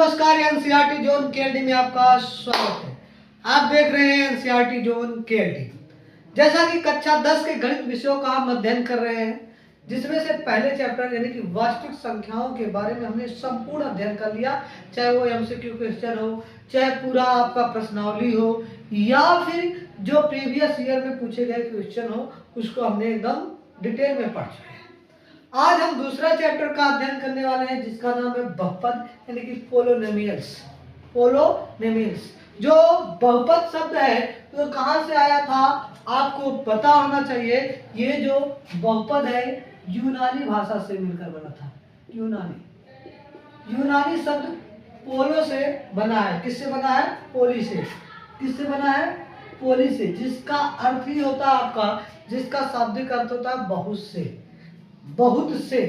नमस्कार, NCERT zone KLD में आपका स्वागत है। आप देख रहे हैं एनसीईआरटी जोन केएलडी। जैसा कि कक्षा 10 के गणित विषयों का हम अध्ययन कर रहे हैं, जिसमें से पहले चैप्टर यानी कि वास्तविक संख्याओं के बारे में हमने संपूर्ण अध्ययन कर लिया। चाहे वो एमसीक्यू क्वेश्चन हो, चाहे पूरा आपका प्रश्नावली हो, या फिर जो प्रीवियस ईयर में पूछे गए क्वेश्चन हो, उसको हमने एकदम डिटेल में पढ़ चुके हैं। आज हम दूसरा चैप्टर का अध्ययन करने वाले हैं, जिसका नाम है बहुपद यानी कि पोलोनोमियल्स। पोलोनोमियल्स जो बहुपद शब्द है तो कहाँ से आया था आपको पता होना चाहिए। ये जो बहुपद है यूनानी भाषा से मिलकर बना था। यूनानी शब्द पोलो से बना है। किससे बना है? पोली से। किससे बना है? पोली से, जिसका अर्थ ही होता है आपका, जिसका शाब्दिक अर्थ होता है बहुत से। बहुत से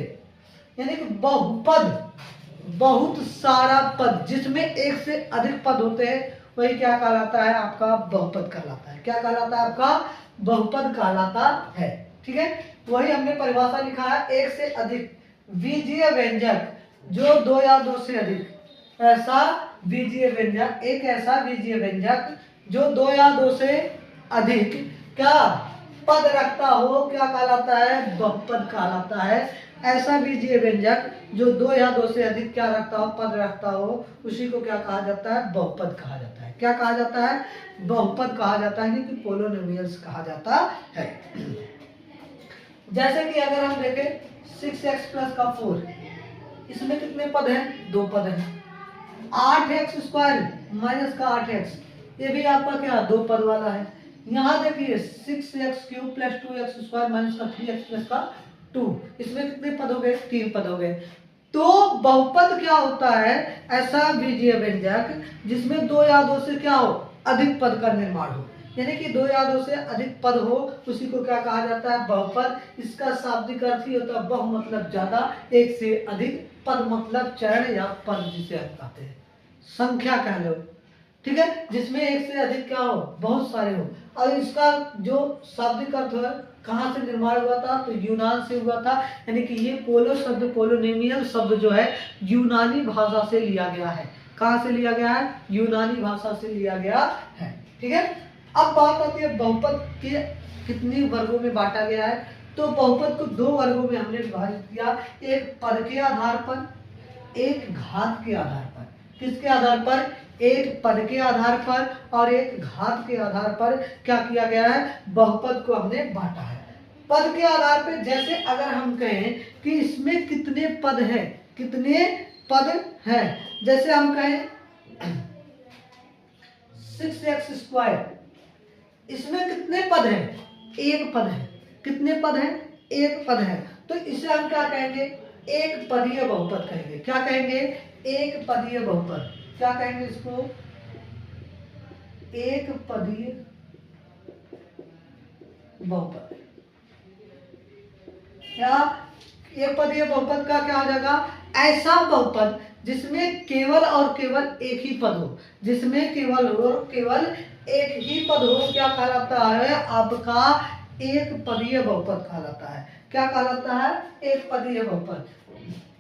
यानी कि बहुपद, बहुत सारा पद, जिसमें एक से अधिक पद होते हैं, वही क्या कहलाता है? आपका बहुपद कहलाता है। क्या कहलाता है? आपका बहुपद कहलाता है। ठीक है, वही हमने परिभाषा लिखा है, एक से अधिक बीजीय व्यंजक जो दो या दो से अधिक, ऐसा बीजीय व्यंजक, एक ऐसा बीजीय व्यंजक जो दो या दो से अधिक क्या पद रखता हो, क्या कहलाता है? बहुपद कहलाता है। ऐसा बीजीय व्यंजक जो दो या दो से अधिक क्या रखता हो? पद रखता हो, उसी को क्या कहा जाता है? बहुपद कहा जाता है। क्या कहा जाता है? बहुपद कहा जाता है, नहीं कि पोलोनोमियल्स कहा जाता है। जैसे कि अगर हम देखें 6x प्लस का 4, इसमें कितने पद हैं? दो पद हैं। 8x स्क्वायर माइनस का 8x, ये भी आपका क्या दो पद वाला है। यहाँ देखिए 6x cube plus 2x square minus का 3x प्लस का 2, इसमें कितने पद हो गए? तीन पद हो गए। तो बहुपद क्या होता है? ऐसा बीजीय व्यंजक जिसमें दो या दो से क्या हो? अधिक पद का निर्माण हो, यानी कि दो या दो से अधिक पद हो, उसी को क्या कहा जाता है? बहुपद। इसका शाब्दिक अर्थ ही होता है बहु मतलब ज्यादा, एक से अधिक, पद मतलब चरण या पद जिसे हम कहते हैं, संख्या कह लो। ठीक है, जिसमें एक से अधिक क्या हो? बहुत सारे हो। और इसका जो शाब्दिक अर्थ है कहाँ से निर्माण हुआ था? तो यूनान से हुआ था। यानी कि ये पोलो शब्द, पोलोनोमियल शब्द जो है यूनानी भाषा से लिया गया है। कहाँ से लिया गया है? यूनानी भाषा से लिया गया है। ठीक है, अब बात आती है बहुपद के कितनी वर्गों में बांटा गया है। तो बहुपद को दो वर्गों में हमने विभाजित किया, एक पद के आधार पर, एक घात के आधार पर। किसके आधार पर? एक पद के आधार पर और एक घात के आधार पर क्या किया गया है? बहुपद को हमने बांटा है। पद के आधार पर जैसे अगर हम कहें कि इसमें कितने पद हैं, कितने पद हैं, जैसे हम कहें 6x स्क्वायर, इसमें कितने पद हैं? एक पद है। कितने पद हैं? एक पद है। तो इसे हम क्या कहेंगे? एक पदीय बहुपद कहेंगे। क्या कहेंगे? एक पदीय बहुपद। क्या कहेंगे इसको? एक पदीय बहुपद। क्या एक पदीय बहुपद का क्या हो जाएगा? ऐसा बहुपद जिसमें केवल और केवल एक ही पद हो, जिसमें केवल और केवल एक ही पद हो, क्या कहलाता है? आपका एक पदीय बहुपद कहलाता है। क्या कहलाता है? एक पदीय बहुपद।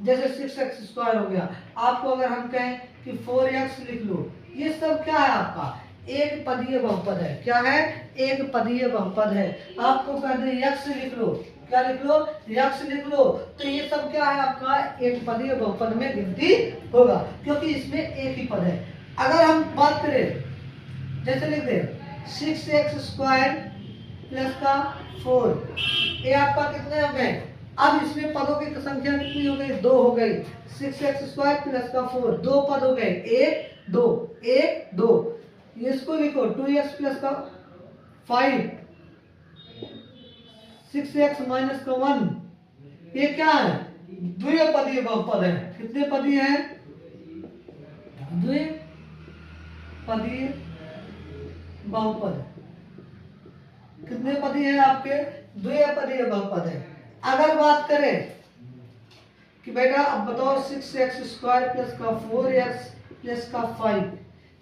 जैसे 6x स्क्वायर हो गया, आपको अगर हम कहें कि 4x लिख लो, ये सब क्या है? आपका एक पदीय बहुपद है। क्या है? एक पदीय बहुपद है। आपको कह दे x लिख लो, क्या लिख लो? x लिख लो, तो ये सब क्या है? आपका एक पदीय बहुपद में गिनती होगा, क्योंकि इसमें एक ही पद है। अगर हम बात करें, जैसे लिख दे 6x स्क्वायर प्लस का 4, ये आपका कितने हो गए? अब इसमें पदों की संख्या कितनी हो गई? दो हो गई। 6x स्क्वायर प्लस का 4, दो पद हो गए, एक दो, एक दो। इसको लिखो 2x प्लस का 5, 6x माइनस का 1, ये क्या है? द्विपदीय बहुपद है। कितने पदीय है? द्विपदीय बहुपद। कितने पदीय है आपके? द्विपदीय बहुपद है। अगर बात करें कि बेटा अब बताओ 6x स्क्वायर प्लस का 4x प्लस का 5,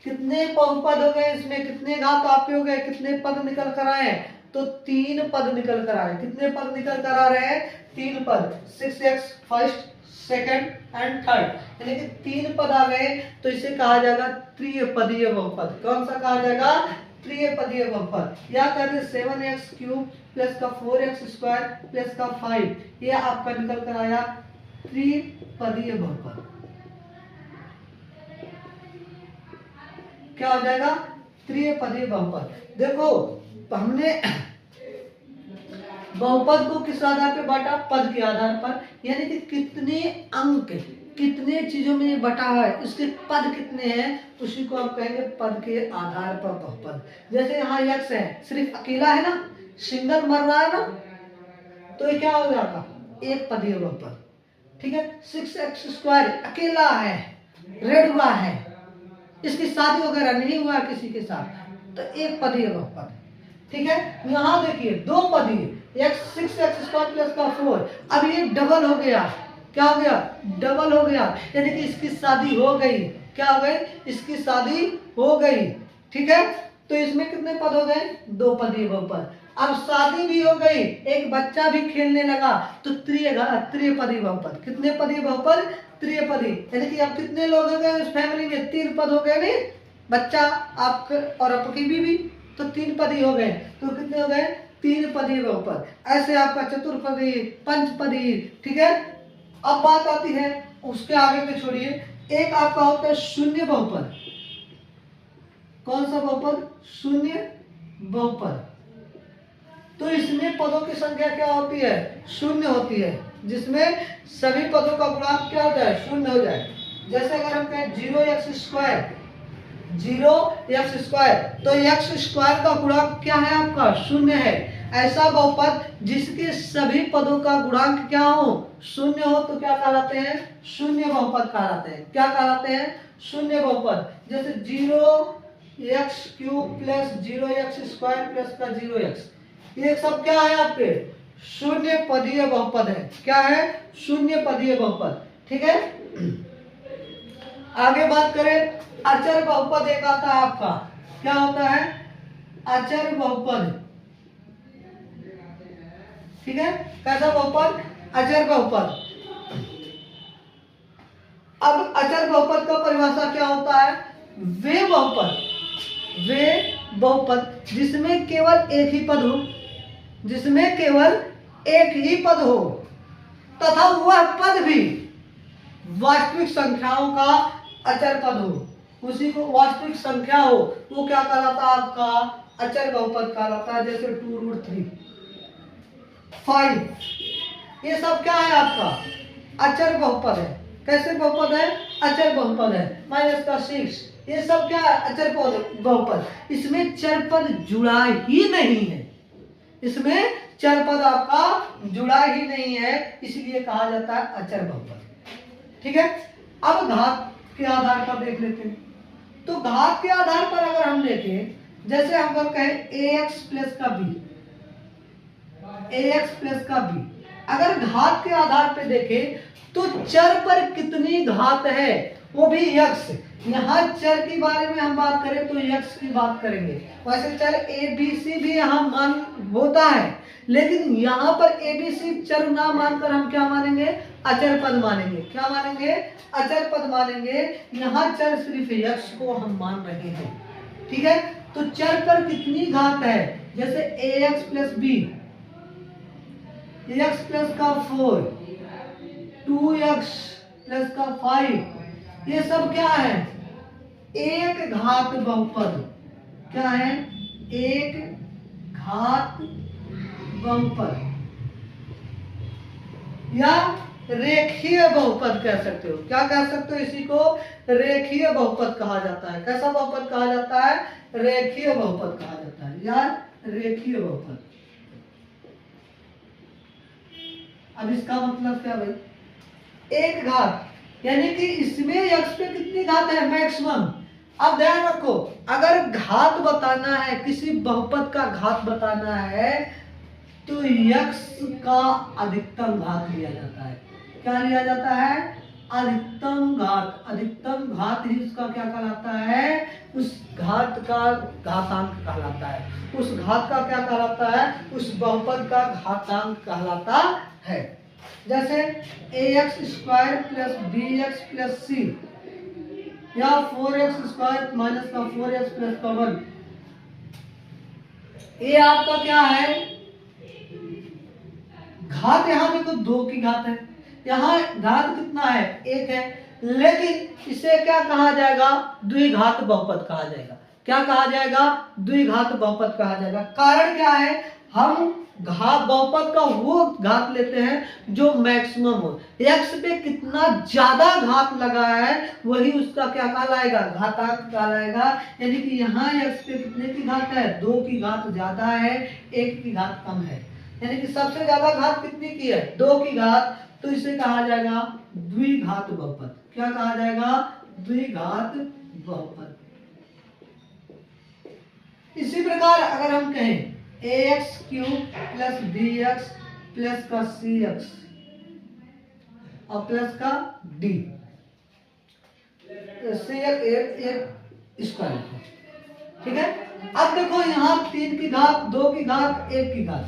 कितने बहुपद हो गए? इसमें कितने घात आपके हो गए? कितने पद निकल कर आए? तो तीन पद निकल कर आए। कितने पद निकल कर आ रहे हैं? तीन पद। 6x first, second and third, यानी कि 3 पद आ गए तो इसे कहा जाएगा त्रिपदीय बहुपद। कौन सा कहा जाएगा? त्रिपदीय बहुपद। या कर 7x³ प्लस का 4x² प्लस का 5, ये आपका निकल कर आया त्रिपदीय बहुपद। क्या हो जाएगा? त्रिपदीय बहुपद। देखो हमने बहुपद को किस आधार पर बांटा? पद के आधार पर, यानी कि कितने अंक, कितने चीजों में ये बटा है, इसके पद कितने हैं, उसी को हम कहेंगे पद के आधार पर बहुपद। जैसे यहाँ x है, सिर्फ अकेला है ना, सिंगल मर रहा है ना, तो ये क्या हो जाएगा? एक पदीय बहुपद। ठीक है। 6x² अकेला है, रेड हुआ है, इसकी शादी वगैरह नहीं हुआ किसी के साथ, तो एक पदीय बहुपद। ठीक है। यहाँ देखिए दो पदीय, 6x² प्लस का 4, अब ये डबल हो गया। क्या हो गया? डबल हो गया, यानी कि इसकी शादी हो गई। क्या हो गई? इसकी शादी हो गई। ठीक है। तो इसमें कितने पद हो गए? 2 पदीय बहुपद। अब शादी भी हो गई, एक बच्चा भी खेलने लगा, तो त्रिपदीय बहुपद। कितने पदीय बहुपद? त्रिपदीय। यानी कि अब कितने लोग हो गए उस फैमिली में? 3 पद हो गए नहीं, बच्चा आपका और आपकी बीवी, तो 3 पदीय हो गए। तो कितने हो गए? 3 पदीय बहुपद। ऐसे आपका चतुर्पदी, पंचपदी। ठीक है। अब बात आती है उसके आगे के छोड़िए, एक आपका होता है शून्य बहुपद। कौन सा बहुपद? शून्य बहुपद। तो इसमें पदों की संख्या क्या होती है? शून्य होती है, जिसमें सभी पदों का गुणांक क्या हो जाए? शून्य हो जाए। जैसे अगर हम कहें 0x², तो x² का गुणांक क्या है आपका? शून्य है। ऐसा बहुपद जिसके सभी पदों का गुणांक क्या हो? शून्य हो, तो क्या कहलाते हैं? शून्य बहुपद कहलाते हैं। क्या कहलाते हैं? शून्य बहुपद। जैसे 0x³ प्लस 0x² प्लस का 0x, ये सब क्या है आपके? शून्य पदीय बहुपद है। क्या है? शून्य पदीय बहुपद। ठीक है। आगे बात करें, अचर बहुपद एक आता है आपका। क्या होता है? अचर बहुपद। ठीक है। कैसा बहुपद? अचर बहुपद। अब अचर बहुपद का परिभाषा क्या होता है? वे बहुपद जिसमें केवल एक ही पद हो, जिसमें केवल एक ही पद हो, तथा वह पद भी वास्तविक संख्याओं का अचर पद हो, उसी को वास्तविक संख्या हो, वो क्या कहलाता है? आपका अचर बहुपद कहलाता है। जैसे 2√3, 5, ये सब क्या है? आपका अचर बहुपद है। कैसे बहुपद है? अचर बहुपद है। -6, ये सब क्या है? अचर बहुपद। इसमें चर पद जुड़ा ही नहीं है, इसमें चर पद आपका जुड़ा ही नहीं है, इसलिए कहा जाता है अचर बहुपद। ठीक है। अब घात के आधार पर देख लेते हैं। तो घात के आधार पर अगर हम देखें, जैसे हम अगर कहें ax प्लस का b, अगर घात के आधार पर देखें तो चर पर कितनी घात है? वो भी x। यहाँ चर के बारे में हम बात करें तो x की बात करेंगे। वैसे चर abc भी यहाँ मान होता है, लेकिन यहाँ पर abc चर ना मानकर हम क्या मानेंगे? अचर पद मानेंगे। क्या मानेंगे? अचर पद मानेंगे। यहाँ चर सिर्फ x को हम मान रहे हैं। ठीक है। तो चर पर कितनी घात है? जैसे ax plus b, x plus का 4, 2x प्लस का 5, ये सब क्या है? एक घात बहुपद। क्या है? एक घात बहुपद या रेखीय बहुपद कह सकते हो। क्या कह सकते हो? इसी को रेखीय बहुपद कहा जाता है। कैसा बहुपद कहा जाता है? रेखीय बहुपद कहा जाता है या रेखीय बहुपद। अब इसका मतलब क्या भाई? एक घात, यानी कि इसमें x पे कितनी घात है? मैक्सिमम। अब ध्यान रखो, अगर घात बताना है, किसी बहुपद का घात बताना है, तो x का अधिकतम घात लिया जाता है। क्या लिया जाता है? अधिकतम घात। अधिकतम घात ही उसका क्या कहलाता है? उस घात का घातांक कहलाता है। उस घात का क्या कहलाता है? उस बहुपद का घातांक कहलाता है। जैसे ax square plus bx plus c या 4x स्क्वायर माइनस का 4x प्लस का 1, ये आपका क्या है, घात यहाँ देखो 2 की घात है, यहाँ घात कितना है, 1 है, लेकिन इसे क्या कहा जाएगा, द्विघात बहुपद कहा जाएगा। क्या कहा जाएगा, द्विघात बहुपद कहा जाएगा। कारण क्या है, हम घात बहुपद का वो घात लेते हैं जो मैक्सिमम हो, x पे कितना ज्यादा घात लगा है वही उसका क्या कहलाएगा, घातांक कहलाएगा। यानी कि यहाँ x पे कितने की घात है, 2 की घात ज्यादा है, 1 की घात कम है, यानी कि सबसे ज्यादा घात कितनी की है, 2 की घात, तो इसे कहा जाएगा द्विघात बहुपद। क्या कहा जाएगा, द्विघात बहुपद। इसी प्रकार अगर हम कहें ax cube plus bx plus का cx और प्लस का d, cx एक स्क्वायर, ठीक है। अब देखो यहाँ 3 की घात, 2 की घात, 1 की घात,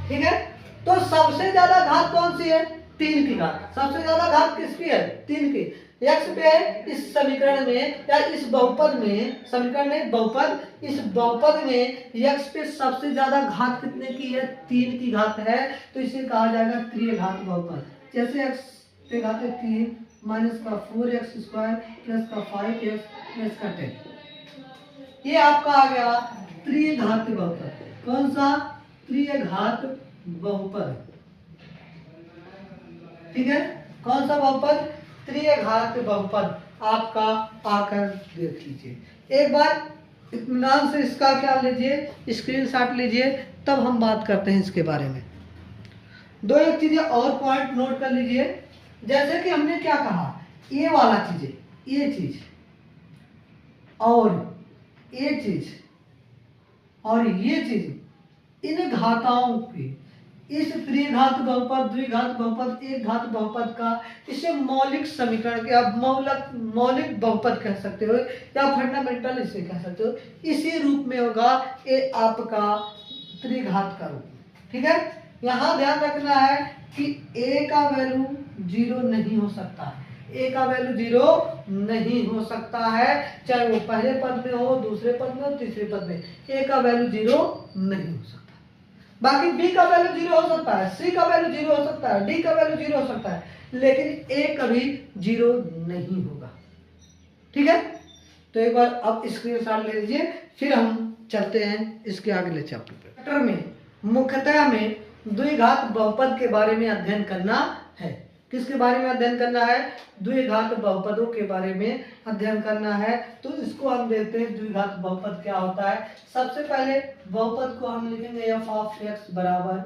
ठीक है। तो सबसे ज्यादा घात कौन सी है, 3 की घात। सबसे ज्यादा घात किसकी है, 3 की। x पे इस समीकरण में या इस बहुपद में, समीकरण नहीं बहुपद, इस बहुपद में x पे सबसे ज्यादा घात कितने की है, 3 की घात है, तो इसे कहा जाएगा त्रिघात बहुपद। जैसे x पे घात है 3 माइनस का 4x स्क्वायर प्लस का 5x प्लस का 10, ये आपका आ गया त्रिघात बहुपद। कौन सा, त्रिघात बहुपद, ठीक है। कौन सा बहुपद, त्रिघात बहुपद आपका आकर देख लीजिए एक बार, इत्मीनान से इसका क्या लीजिए, स्क्रीनशॉट लीजिए, तब हम बात करते हैं इसके बारे में। दो एक चीजें और पॉइंट नोट कर लीजिए। जैसे कि हमने क्या कहा, ये वाला चीजें, ये चीज और ये चीज और ये चीज, इन घाताओं की, इस त्रिघात बहुपद, द्विघात बहुपद, एक घात बहुपद का, इसे मौलिक समीकरण के आप मौलिक बहुपद कह सकते हो या फंडामेंटल इसे कह सकते हो, इसी रूप में होगा ये आपका त्रिघात का रूप, ठीक है। यहाँ ध्यान रखना है कि a का वैल्यू 0 नहीं हो सकता है, a का वैल्यू 0 नहीं हो सकता है, चाहे वो पहले पद में हो, दूसरे पद में हो, तीसरे पद में, a का वैल्यू 0 नहीं हो सकता। बाकी b का वैल्यू 0 हो सकता है, c का वैल्यू 0 हो सकता है, d का वैल्यू 0 हो सकता है, लेकिन a कभी 0 नहीं होगा, ठीक है। तो एक बार अब स्क्रीनशॉट ले लीजिए, फिर हम चलते हैं इसके अगले चैप्टर पे। चैप्टर में मुख्यतः में द्विघात बहुपद के बारे में अध्ययन करना है। किसके बारे में अध्ययन करना है, द्विघात बहुपदों के बारे में अध्ययन करना है। तो इसको हम देखते हैं द्विघात बहुपद क्या होता है। सबसे पहले बहुपद को हम लिखेंगे f ऑफ x बराबर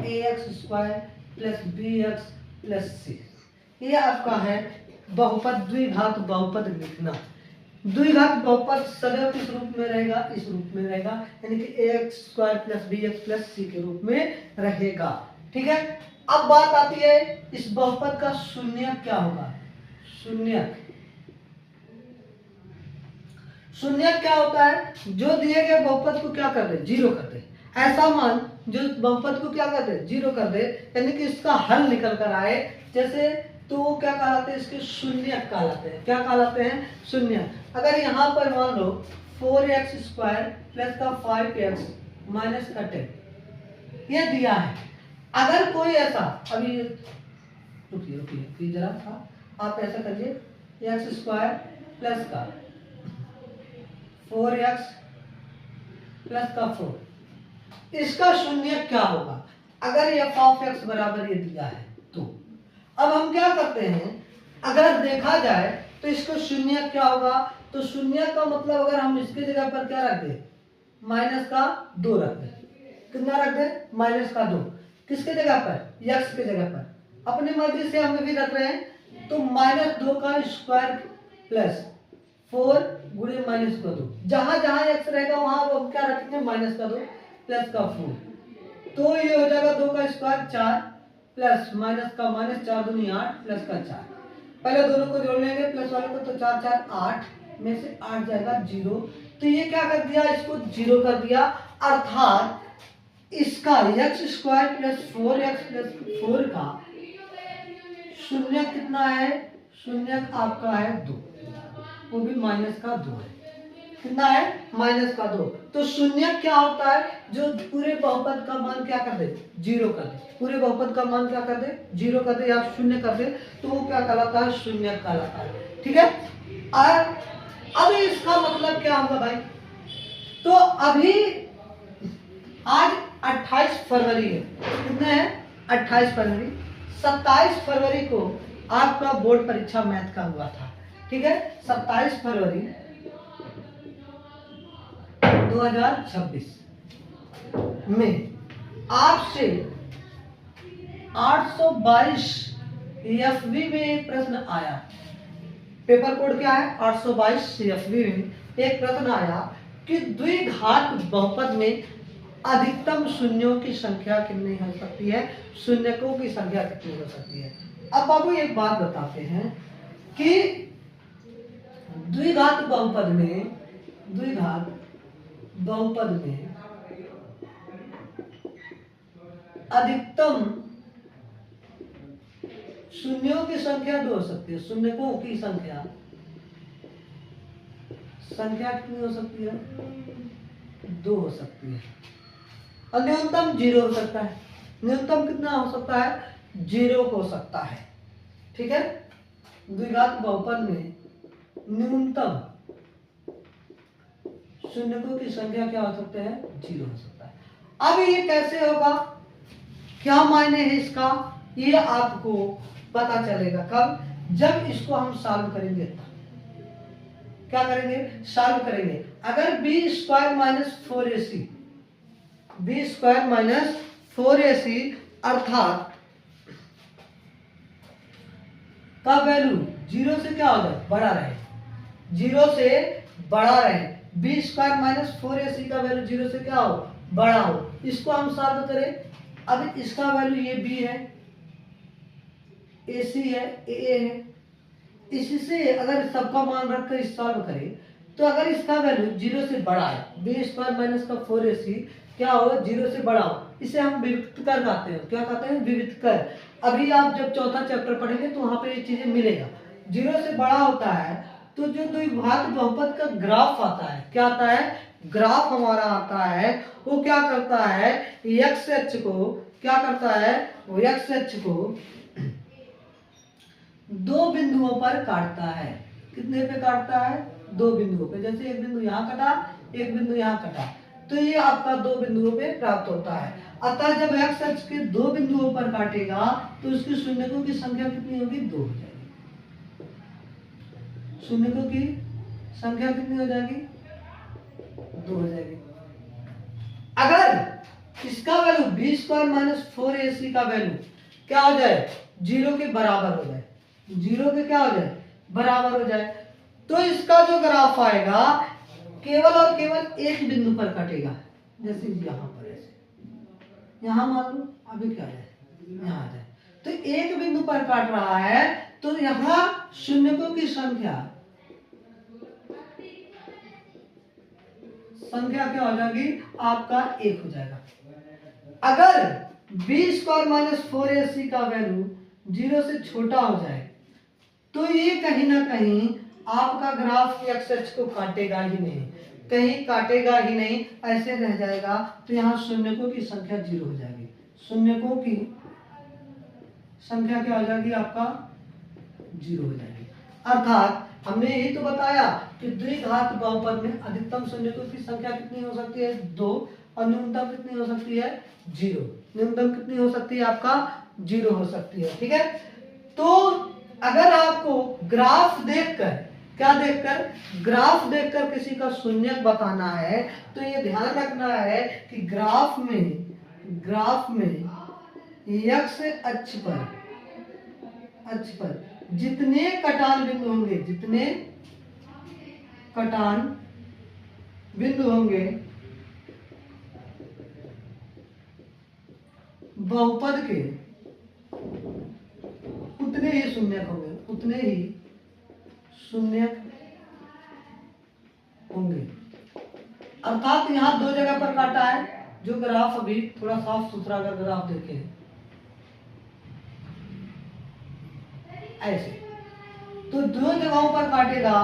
ax square plus bx plus c। ये आपका है बहुपद, द्विघात बहुपद लिखना। द्विघात बहुपद सदैव किस रूप में रहेगा, इस रूप में रहेगा, यानी कि ax square plus bx plus c के रूप में रहेगा, ठीक है। अब बात आती है इस बहुपद का शून्यक क्या होगा। शून्यक, शून्यक क्या होता है, जो दिए गए बहुपद को क्या कर दे, 0 कर दे। ऐसा मान जो बहुपद को क्या कर दे, 0 कर दे, यानी कि इसका हल निकल कर आए, जैसे तो वो क्या कहलाते हैं, इसके शून्यक कहलाते हैं। क्या कहलाते हैं, शून्यक। अगर यहाँ पर मान लो 4x स्क्वायर प्लस का 5x माइनस का 10 ये दिया है, अगर कोई ऐसा, अभी रुकिए जरा था, आप ऐसा करिए x स्क्वायर प्लस का 4x प्लस का 4, इसका शून्यक क्या होगा अगर f ऑफ x बराबर ये दिया है तो। अब हम क्या करते हैं, अगर देखा जाए तो इसको शून्यक क्या होगा, तो शून्यक का मतलब अगर हम इसके जगह पर क्या रख दे, माइनस का 2 रख दे। कितना रख दे, माइनस का 2। किसके जगह पर, x के जगह पर। अपनी मर्जी से हम भी रख रहे हैं, तो -2 का स्क्वायर प्लस 4 गुणे माइनस का 2, जहां जहां x रहेगा वहां हम क्या रखेंगे, माइनस का 2 प्लस का 4, तो ये हो जाएगा 2 का स्क्वायर 4 प्लस माइनस का माइनस 4 दूनी 8 प्लस का 4। पहले दोनों को जोड़ लेंगे प्लस वाले को, तो 4 4 8 में से 8 जाएगा 0। तो ये क्या कर दिया, इसको 0 कर दिया, अर्थात इसका x square plus 4x plus 4 का शून्य कितना है, शून्य आपका है 2, वो भी माइनस का 2 है। कितना है, माइनस का 2। तो शून्य क्या होता है, जो पूरे बहुपद का मान क्या कर दे, 0 कर दे, पूरे बहुपद का मान क्या कर दे, 0 कर दे या शून्य कर दे, तो वो क्या कहलाता है, शून्य कहलाता है। ठीक है, और अब इसका मतलब क्या होगा भाई, तो अभी आज 28 फरवरी है, कितने है, 28 फरवरी, 27 फरवरी को आपका बोर्ड परीक्षा मैथ का हुआ था। ठीक है, 27 फरवरी 2026 में आपसे 822 FV में एक प्रश्न आया। पेपर कोड क्या है, 822 FV में एक प्रश्न आया कि द्विघात बहुपद में अधिकतम शून्यों की संख्या कितनी हो सकती है, शून्यकों की संख्या कितनी हो सकती है। अब बाबू एक बात बताते हैं कि द्विघात बहुपद में, द्विघात बहुपद में अधिकतम शून्यों की संख्या 2 हो सकती है, शून्यकों की संख्या कितनी हो सकती है, 2 हो सकती है, और न्यूनतम 0 हो सकता है। न्यूनतम कितना हो सकता है, 0 हो सकता है। ठीक है, द्विघात बहुपद में न्यूनतम शून्यकों की संख्या क्या हो सकते हैं, 0 हो सकता है। अब ये कैसे होगा, क्या मायने है इसका, ये आपको पता चलेगा कब, जब इसको हम सॉल्व करेंगे। क्या करेंगे, सॉल्व करेंगे। अगर b square minus 4ac, b square minus 4ac अर्थात का वैल्यू 0 से क्या हो जाए, बड़ा रहे, 0 से बड़ा रहे, बी स्क्वायर माइनस 4ac का वैल्यू 0 से क्या हो, बड़ा हो, इसको हम सॉल्व करें। अब इसका वैल्यू ये b है, ac है, a है, इससे अगर सबका मान रखकर इस सॉल्व करें तो अगर इसका वैल्यू 0 से बड़ा है, बी स्क्वायर माइनस का 4ac क्या हो, 0 से बड़ा हो, इसे हम विविक्त कर कहते हैं। क्या कहते हैं, विविक्त कर। अभी आप जब चौथा चैप्टर पढ़ेंगे तो वहां पे ये चीजें मिलेगा। 0 से बड़ा होता है तो जो द्विघात बहुपद का ग्राफ आता है, क्या आता है, ग्राफ हमारा आता है, वो क्या करता है, एक्स अक्ष को क्या करता है, वो एक्स अक्ष को 2 बिंदुओं पर काटता है। कितने पे काटता है, 2 बिंदुओं पे। जैसे एक बिंदु यहाँ कटा, एक बिंदु यहाँ कटा, तो ये आपका 2 बिंदुओं पे प्राप्त होता है। अतः जब एक्स अक्ष के 2 बिंदुओं पर काटेगा तो उसकी शून्यकों की संख्या कितनी होगी, 2 हो जाएगी। शून्यकों की संख्या कितनी हो जाएगी, 2 हो जाएगी। अगर इसका value B square minus 4ac का वैल्यू क्या हो जाए, 0 के बराबर हो जाए, 0 के क्या हो जाए, बराबर हो जाए, तो इसका जो ग्राफ आएगा केवल और केवल एक बिंदु पर कटेगा। जैसे यहाँ पर ऐसे, यहाँ मान लो अभी क्या है, यहाँ आ जाए, तो एक बिंदु पर काट रहा है, तो यहाँ शून्यकों की संख्या क्या हो जाएगी, आपका 1 हो जाएगा। अगर बी स्क्वायर माइनस 4ac का वैल्यू 0 से छोटा हो जाए तो ये कहीं ना कहीं आपका ग्राफ एक्स अक्ष को काटेगा ही नहीं, कहीं काटेगा ही नहीं, ऐसे रह जाएगा। तो यहाँ शून्यकों की संख्या 0 हो जाएगी, शून्यकों की संख्या क्या हो जाएगी, आपका 0 हो जाएगी। अर्थात हमने यही तो बताया कि द्विघात बहुपद में अधिकतम शून्यकों की संख्या कितनी हो सकती है, 2, और न्यूनतम कितनी हो सकती है, 0। न्यूनतम कितनी हो सकती है, आपका 0 हो सकती है। ठीक है, तो अगर आपको ग्राफ देखकर, क्या देखकर, ग्राफ देखकर किसी का शून्यक बताना है तो ये ध्यान रखना है कि ग्राफ में एक्स अक्ष पर जितने कटान बिंदु होंगे, जितने कटान बिंदु होंगे बहुपद के, उतने ही शून्यक होंगे, उतने ही शून्यक होंगे। अर्थात यहाँ 2 जगह पर काटा है, जो ग्राफ अभी थोड़ा साफ सुथरा अगर ग्राफ देखें ऐसे, तो दो जगहों पर काटेगा,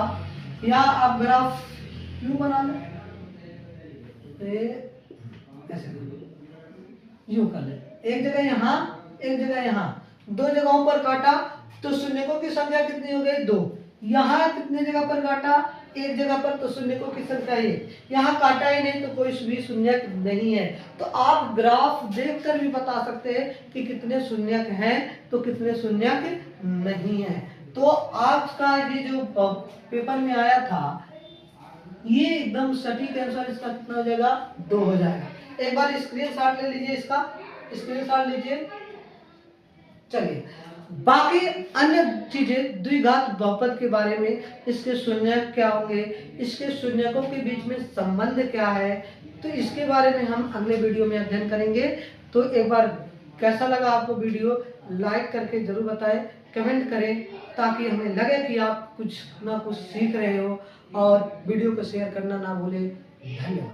या आप ग्राफ क्यों बना लें, ऐसे यूं कर ले, एक जगह यहाँ एक जगह यहाँ, दो जगहों पर काटा तो शून्यकों की संख्या कितनी हो गई, 2। यहाँ कितनी जगह पर काटा, एक जगह पर, तो शून्यकों की संख्या 1। यहाँ काटा ही नहीं तो कोई भी शून्यक नहीं है। तो आप ग्राफ देखकर भी बता सकते हैं कि कितने शून्यक हैं तो कितने शून्यक नहीं है। तो आपका ये जो पेपर में आया था ये एकदम सटीक आंसर इसका कितना हो जाएगा, 2 हो जाएगा। एक बार स्क्रीनशॉट ले लीजिए, इसका स्क्रीनशॉट लीजिए। चलिए बाकी अन्य चीजें द्विघात बहुपद के बारे में, इसके शून्यक क्या होंगे, इसके शून्यकों के बीच में संबंध क्या है, तो इसके बारे में हम अगले वीडियो में अध्ययन करेंगे। तो एक बार कैसा लगा आपको वीडियो, लाइक करके जरूर बताएं, कमेंट करें, ताकि हमें लगे कि आप कुछ ना कुछ सीख रहे हो, और वीडियो को शेयर करना ना भूलें। धन्यवाद।